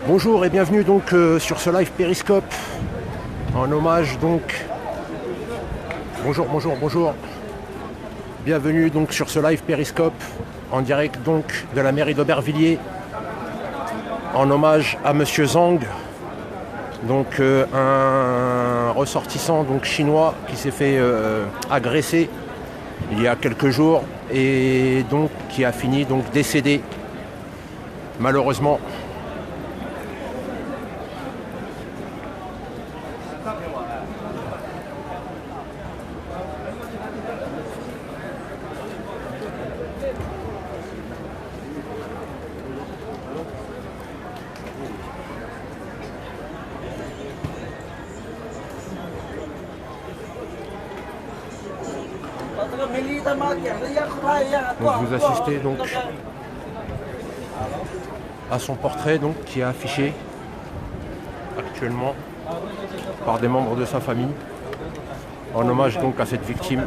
Bonjour et bienvenue donc sur ce live Périscope en hommage donc. Bonjour. Bienvenue donc sur ce live Périscope en direct donc de la mairie d'Aubervilliers en hommage à Monsieur Zhang, donc un ressortissant donc chinois qui s'est fait agresser il y a quelques jours et donc qui a fini donc décédé malheureusement. Donc vous assistez donc à son portrait donc qui est affiché actuellement par des membres de sa famille en hommage donc à cette victime.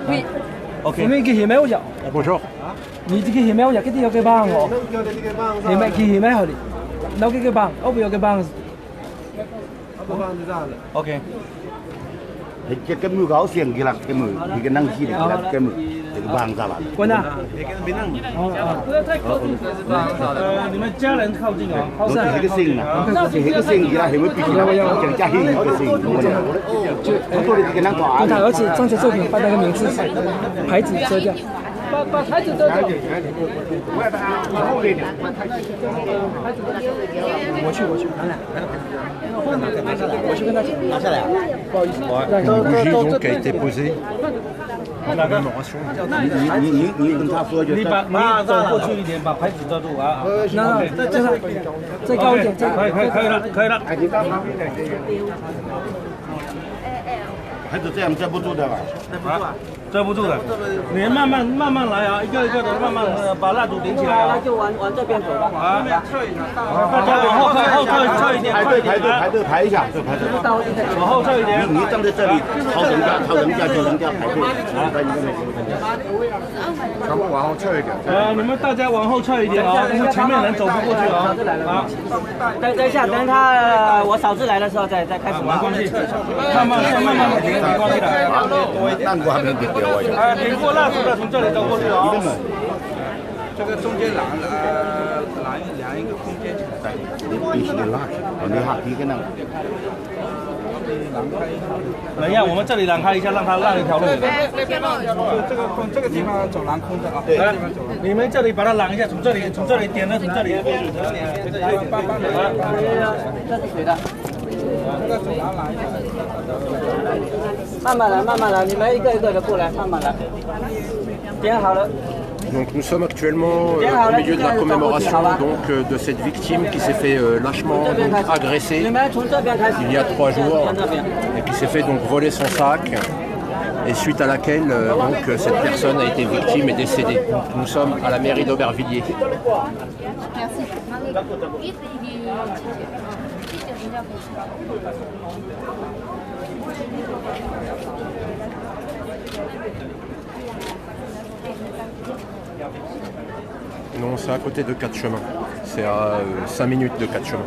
Oui. Ok. Bonjour. Ok. Cái mũi gáo xiềng kia là cái mũi thì cái năng chi để cái mũi thì cái vàng ra lại. Quân à? Nó chỉ thấy cái xinh này, chỉ thấy cái xinh kia là thì mới bị chẳng cha hình cái xinh đúng không? Chúng tôi thì cái năng tỏa. 而且张杰作品把那个名字牌子遮掉。把牌子遮掉。我去，咱俩。我去跟他讲。拿下来啊！不好意思， Une bougie donc a été posée en commémoration. 你跟他说就。你走过去一点，把牌子遮住啊！那再高一点，可以了。还是这样遮不住的吧？遮不住的，你慢慢来啊，一个一个的慢慢把蜡烛点起来啊。就往这边走吧。啊，大家往后撤一点，排队排一下，这排队。往后撤一点。你站在这里朝人家就人家排队。全部往后撤一点。你们大家往后撤一点啊，前面人走不过去啊。啊，等一下，等他我嫂子来的时候再开始。没关系，慢慢停，没关系的。难过还没点掉啊，点过蜡烛的从这里走过去啊。这个中间量一个空间。必须得拉起，你哈提个那个。等一下，我们这里让开一下，让他让一条路。这个地方走廊空的啊。对，你们这里把它拦一下，从这里点了，从这里。这是谁的？这个走廊拦一下。慢慢来，你们一个一个的过来，慢慢来。点好了。 Donc nous sommes actuellement au milieu de la commémoration donc, de cette victime qui s'est fait lâchement donc, agresser il y a 3 jours et qui s'est fait donc voler son sac et suite à laquelle donc, cette personne a été victime et décédée. Donc, nous sommes à la mairie d'Aubervilliers. Non, c'est à côté de 4 chemins. C'est à 5 minutes de 4 chemins.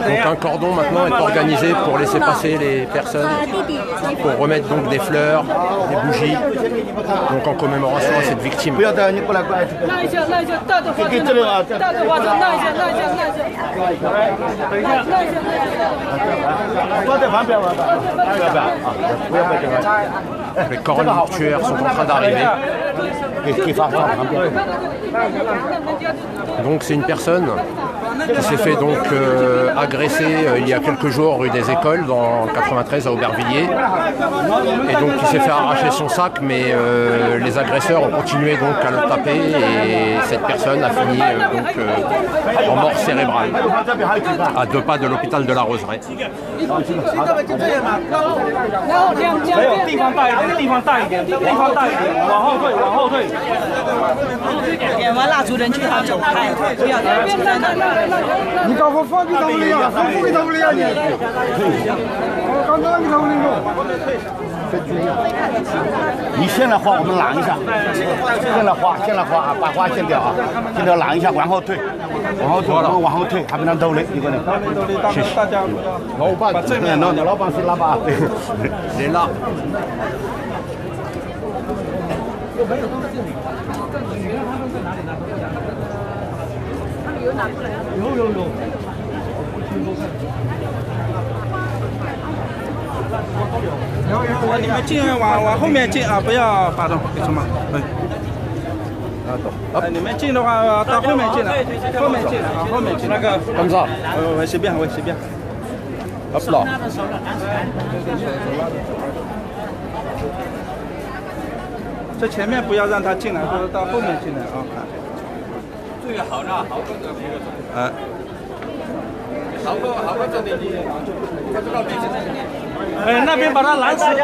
Donc un cordon maintenant est organisé pour laisser passer les personnes, pour remettre donc des fleurs, des bougies, donc en commémoration à cette victime. 不要的，你过来，那一下，大的花车，大的花车，那一下。等一下，坐在旁边吧，不要这个。 Les corps mortuaires sont en train d'arriver. Donc c'est une personne qui s'est fait donc agresser il y a quelques jours rue des Écoles dans 93 à Aubervilliers et donc il s'est fait arracher son sac, mais les agresseurs ont continué donc à le taper et cette personne a fini en mort cérébrale à 2 pas de l'hôpital de la Roseraie. 地方大一点，往后退。点完蜡烛人去他走开，不要在那。你搞个放给他们呀，放给他们呀你。刚刚给他们弄。你先来画，我们拦一下。先来画，把花先掉啊，先掉拦一下，往后退，往后退，还没让兜嘞，一个人。谢谢。老板，老板是老板。Les là. 有。你们进往后面进啊，不要发动，给什么？对。你们进的话到后面进了，后面进啊，后面进。那个。Comme ça. 我随便。Hop là. 这前面不要让他进来，或者到后面进来啊。这个好多这里那边把他拦死，大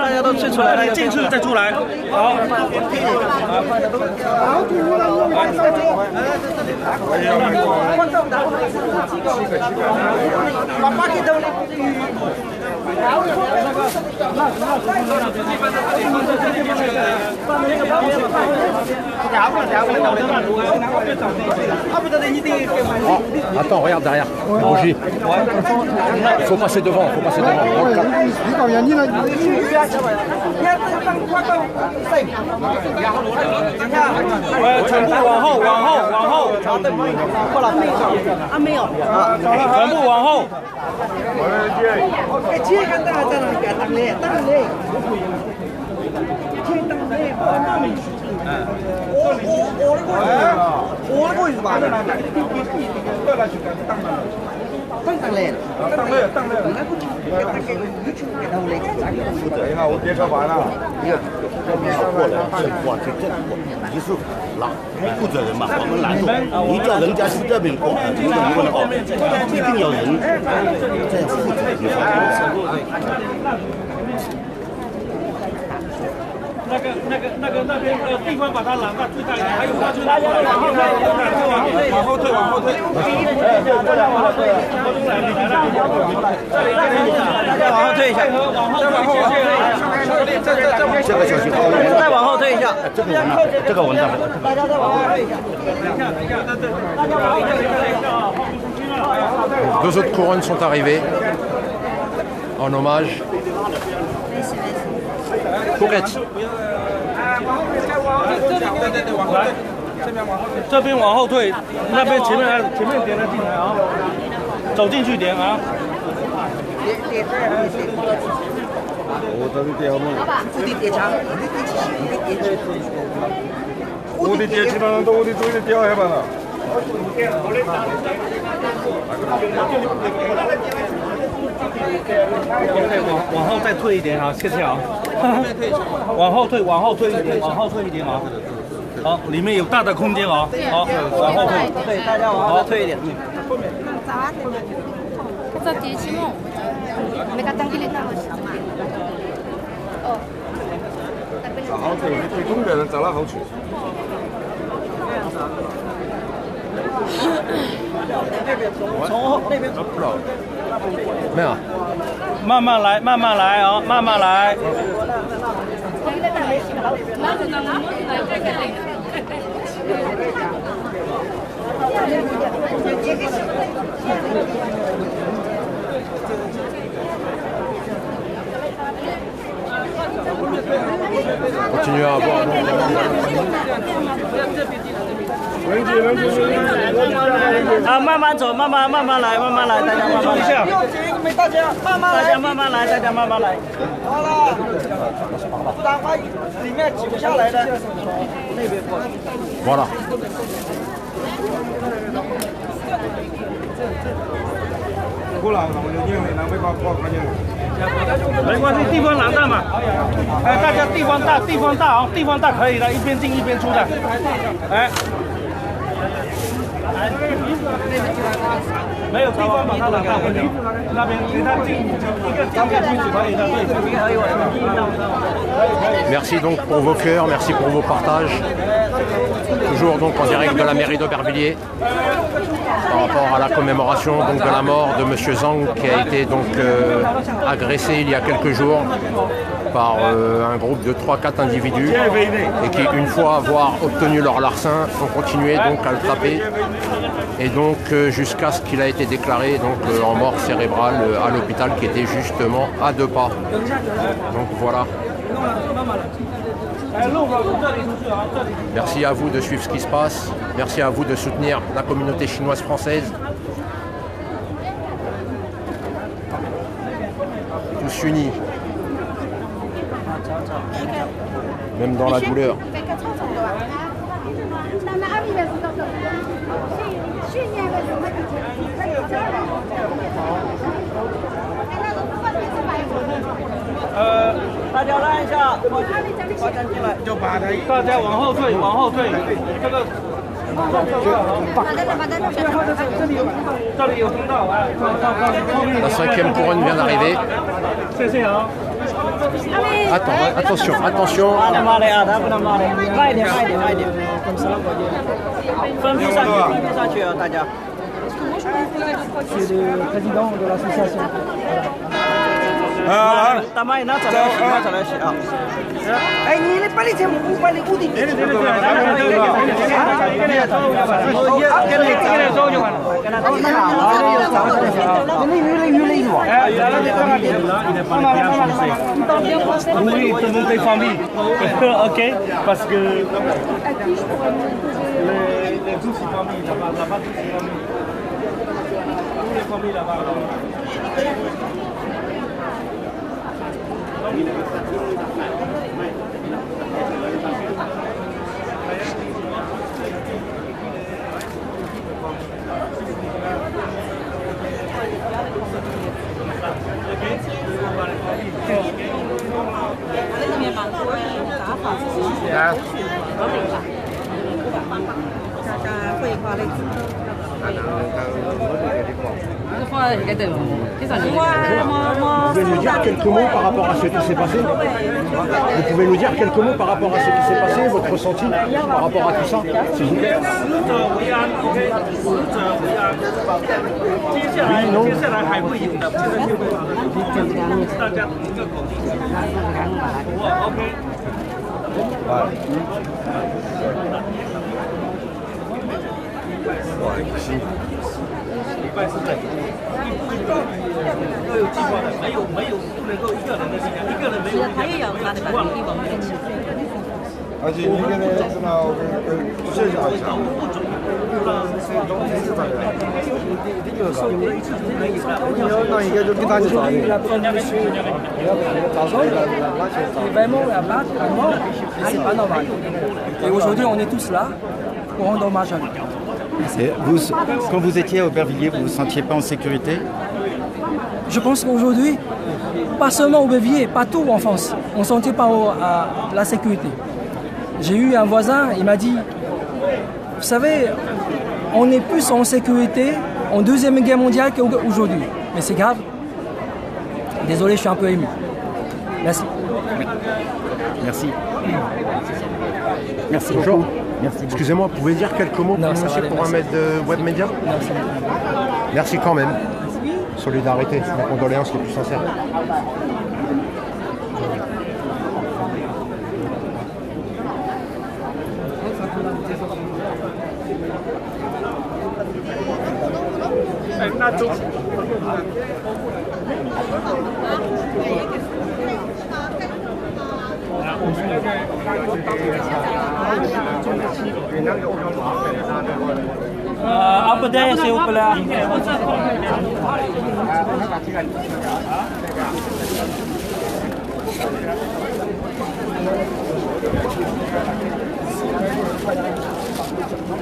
家都进出来，进去再出来。好。Attends, regarde derrière. Bougie. Il faut passer devant. 全部往后。啊，没有。全部往后。我别说完了，你看，过来，你是拦负责人嘛，我们拦住，你叫人家去这边过，你问了哦，一定有人这样负责，你说。那边地方把他拦到最大，还有他就往后退。往后退一下，这个小心，再往后退一下，这个稳当，大家再往后退一下。Deux autres couronnes sont arrivées en hommage. Courette. 这边往后退，那边前面点了进来啊，走进去点啊。我这里点好了。我的点起来，我的嘴里掉下来了。往后再退一点啊，谢谢啊。往后退一点啊。好，里面有大的空间啊。好，往后退。对，大家往后退一点。这第一期梦，没个当地的大老师。哦。好退，最中间人走了好去。从后那边走。没有。慢慢来啊，慢慢来。Continuez à avoir donc,啊，慢慢走，慢慢来，慢慢来，大家慢慢来。大家慢慢来，大家慢慢来，大家慢慢来。好了，不然话里面挤不下来的。那边过。voilà.没关系，地方狼大嘛。哎，大家地方大，地方大哦，地方大可以的，一边进一边出的。哎。没有地方把它拦到那边，给他进一个进去就可以了。Merci donc pour vos cœurs, merci pour vos partages. Toujours donc en direct de la mairie d'Aubervilliers par rapport à la commémoration donc de la mort de Monsieur Zhang qui a été donc agressé il y a quelques jours par un groupe de 3-4 individus et qui, une fois avoir obtenu leur larcin, ont continué donc à le frapper et donc jusqu'à ce qu'il a été déclaré donc en mort cérébrale à l'hôpital qui était justement à 2 pas. Donc voilà. Merci à vous de suivre ce qui se passe. Merci à vous de soutenir la communauté chinoise française. Tous unis. Même dans la douleur.大家让一下，华强进来。就把他，大家往后退，往后退。这个。这里有通道啊。La 5e couronne vient d'arriver. 谢谢啊。Attends, attention, attention. 不能骂的啊，他不能骂的，慢一点，慢一点，慢一点。分批上去，分批上去啊，大家。C'est le président de l'association. 大妈，拿走来洗，拿走来洗啊！哎，你把你这屋把你屋顶。Oui, tout le monde est famille. Ok, parce que les tous sont familles là-bas, là-bas tous sont familles. Tous les familles là-bas. Vous pouvez nous dire quelques mots par rapport à ce qui s'est passé? Vous pouvez nous dire quelques mots par rapport à ce qui s'est passé, votre ressenti par rapport à tout ça, s'il vous plaît? Oui, non. Et aujourd'hui, on est tous là pour rendre hommage à lui. Vous, quand vous étiez à Aubervilliers, vous ne vous sentiez pas en sécurité? Je pense qu'aujourd'hui, pas seulement Aubervilliers, partout en France, on ne sentait pas la sécurité. J'ai eu un voisin, il m'a dit, vous savez, on est plus en sécurité en Deuxième Guerre mondiale qu'aujourd'hui. Mais c'est grave. Désolé, je suis un peu ému. Merci. Merci. Merci Bonjour. beaucoup. Merci. Excusez-moi, vous pouvez dire quelques mots pour monsieur pour un maître de web média? Merci quand même. Solidarité, mes condoléances les plus sincères. Un peu d'air, s'il vous plaît.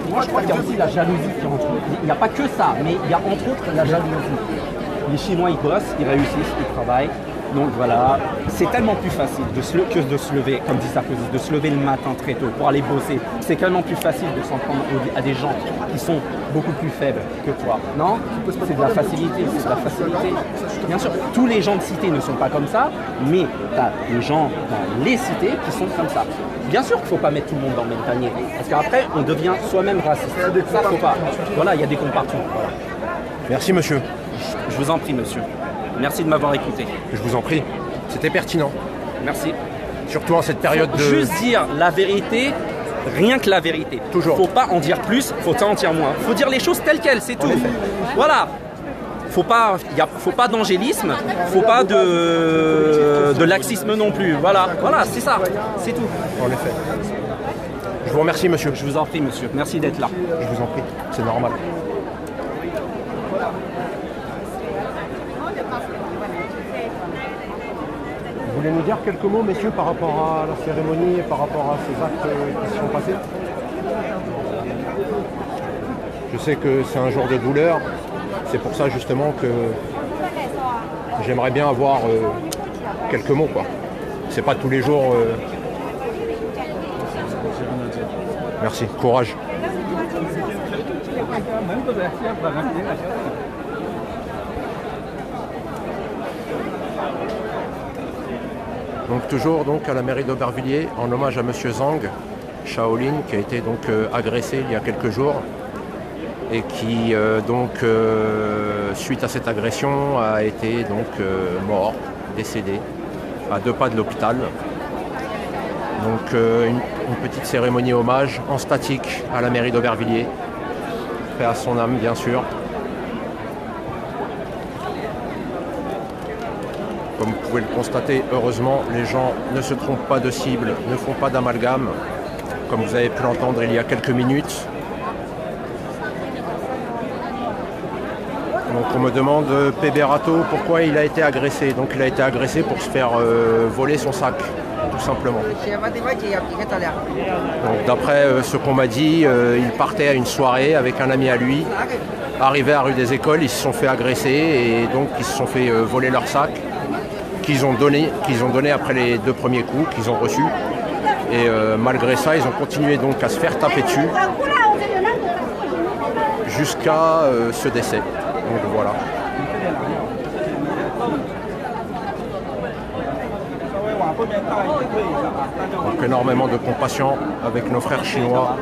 Moi, je crois qu'il y a aussi la jalousie qui rentre. Il n'y a pas que ça, mais il y a entre autres la jalousie. Les Chinois, ils bossent, ils réussissent, ils travaillent. Donc voilà, c'est tellement plus facile que de se lever, comme dit Sarkozy, de se lever le matin très tôt pour aller bosser. C'est tellement plus facile de s'en prendre à des gens qui sont beaucoup plus faibles que toi. Non? C'est de la facilité, c'est de la facilité. Bien sûr, tous les gens de cité ne sont pas comme ça, mais tu as les gens dans les cités qui sont comme ça. Bien sûr qu'il ne faut pas mettre tout le monde dans le même panier, parce qu'après, on devient soi-même raciste. Ça, faut pas. Voilà, il y a des cons partout. Voilà. Merci monsieur. Je vous en prie, monsieur. Merci de m'avoir écouté. Je vous en prie. C'était pertinent. Merci. Surtout en cette période de... Juste dire la vérité, rien que la vérité. Toujours. Faut pas en dire plus, faut pas en dire moins. Faut dire les choses telles quelles, c'est tout. Voilà. Faut pas d'angélisme, faut pas de laxisme non plus. Voilà, c'est ça, c'est tout. En effet. Je vous remercie monsieur. Je vous en prie monsieur, merci d'être là. Je vous en prie, c'est normal. Vous voulez nous dire quelques mots, messieurs, par rapport à la cérémonie et par rapport à ces actes qui se sont passés? Je sais que c'est un jour de douleur. C'est pour ça justement que j'aimerais bien avoir quelques mots, quoi. C'est pas tous les jours. Merci, courage. Donc toujours donc à la mairie d'Aubervilliers, en hommage à Monsieur Zhang Shaolin, qui a été donc agressé il y a quelques jours et qui suite à cette agression a été donc mort, décédé à 2 pas de l'hôpital. Donc une petite cérémonie hommage en statique à la mairie d'Aubervilliers. Paix à son âme bien sûr. Comme vous pouvez le constater, heureusement, les gens ne se trompent pas de cible, ne font pas d'amalgame, comme vous avez pu l'entendre il y a quelques minutes. Donc on me demande, Péberato, pourquoi il a été agressé. Donc il a été agressé pour se faire voler son sac, tout simplement. Donc d'après ce qu'on m'a dit, il partait à une soirée avec un ami à lui. Arrivé à rue des Écoles, ils se sont fait agresser et donc ils se sont fait voler leur sac. Qu'ils ont donné après les 2 premiers coups qu'ils ont reçus. Et malgré ça, ils ont continué donc à se faire taper dessus jusqu'à ce décès. Donc voilà. Donc énormément de compassion avec nos frères chinois.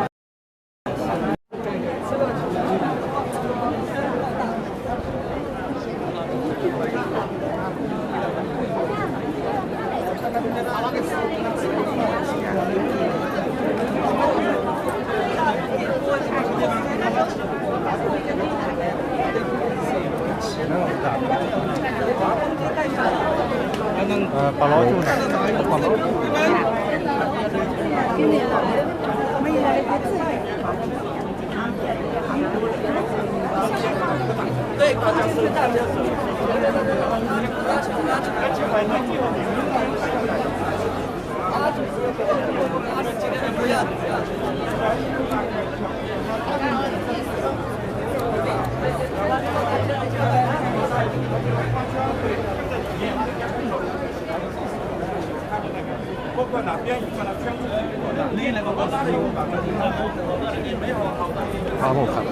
Pardon, frère.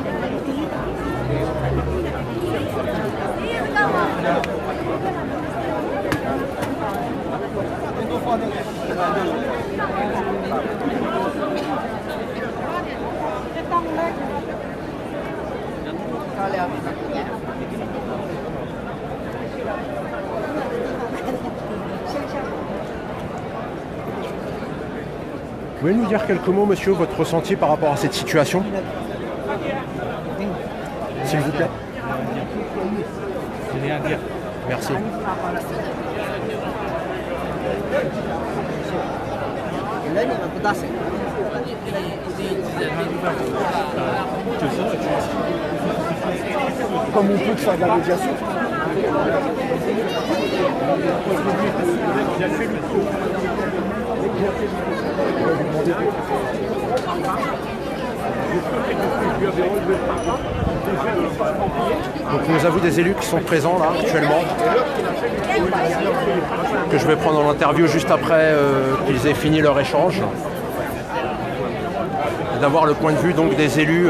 Vous pouvez nous dire quelques mots, monsieur, votre ressenti par rapport à cette situation? S'il vous plaît. Je n'ai rien à dire. Merci. Comme on peut faire de la médiation. Donc nous avons des élus qui sont présents là actuellement, que je vais prendre en interview juste après qu'ils aient fini leur échange, d'avoir le point de vue donc des élus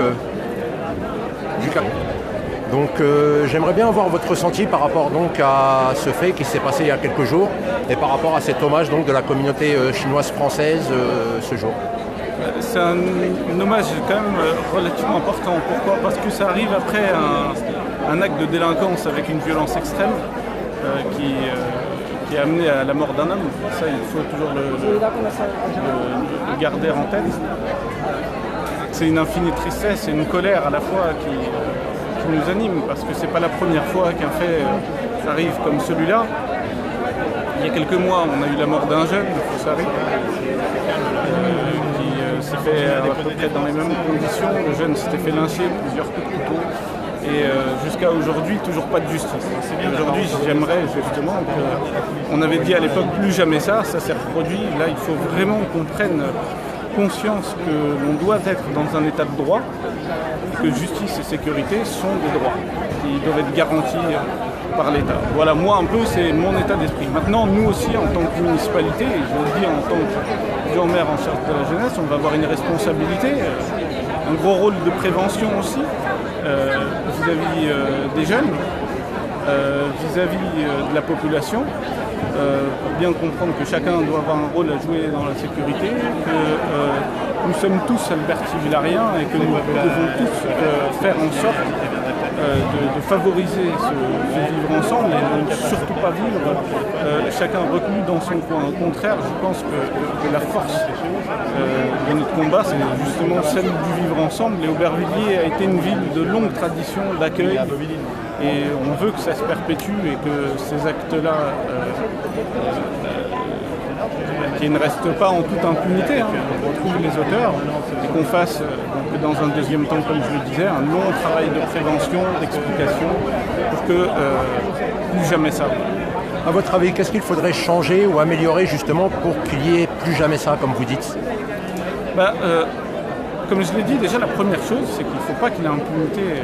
du CAC. Donc j'aimerais bien avoir votre ressenti par rapport donc à ce fait qui s'est passé il y a quelques jours et par rapport à cet hommage donc de la communauté chinoise française ce jour. C'est un hommage quand même relativement important. Pourquoi? Parce que ça arrive après un acte de délinquance avec une violence extrême qui a amené à la mort d'un homme. Ça, il faut toujours le garder en tête. C'est une infinie tristesse et une colère à la fois qui nous anime, parce que c'est pas la première fois qu'un fait arrive comme celui-là. Il y a quelques mois, on a eu la mort d'un jeune de Fossari, qui s'est fait à peu près dans les mêmes conditions. Le jeune s'était fait lyncher, plusieurs coups de couteau, et jusqu'à aujourd'hui, toujours pas de justice. Aujourd'hui, j'aimerais justement on avait dit à l'époque plus jamais ça s'est reproduit. Là, il faut vraiment qu'on prenne conscience que l'on doit être dans un état de droit, que justice et sécurité sont des droits qui doivent être garantis par l'État. Voilà, moi un peu, c'est mon état d'esprit. Maintenant, nous aussi, en tant que municipalité, et je le dis en tant que maire en charge de la jeunesse, on va avoir une responsabilité, un gros rôle de prévention aussi, vis-à-vis des jeunes, vis-à-vis de la population, pour bien comprendre que chacun doit avoir un rôle à jouer dans la sécurité, que nous sommes tous albertivillariens et que nous devons tous faire en sorte de favoriser ce vivre ensemble et de ne surtout pas vivre chacun reclus dans son coin. Au contraire, je pense que la force de notre combat, c'est justement celle du vivre ensemble. Et Aubervilliers a été une ville de longue tradition d'accueil. Et on veut que ça se perpétue et que ces actes-là qui ne restent pas en toute impunité, on retrouve les auteurs et qu'on fasse dans un deuxième temps, comme je le disais, un long travail de prévention, d'explication pour que plus jamais ça. À votre avis, qu'est-ce qu'il faudrait changer ou améliorer justement pour qu'il y ait plus jamais ça, comme vous dites? Comme je l'ai dit, déjà la première chose, c'est qu'il ne faut pas qu'il y ait impunité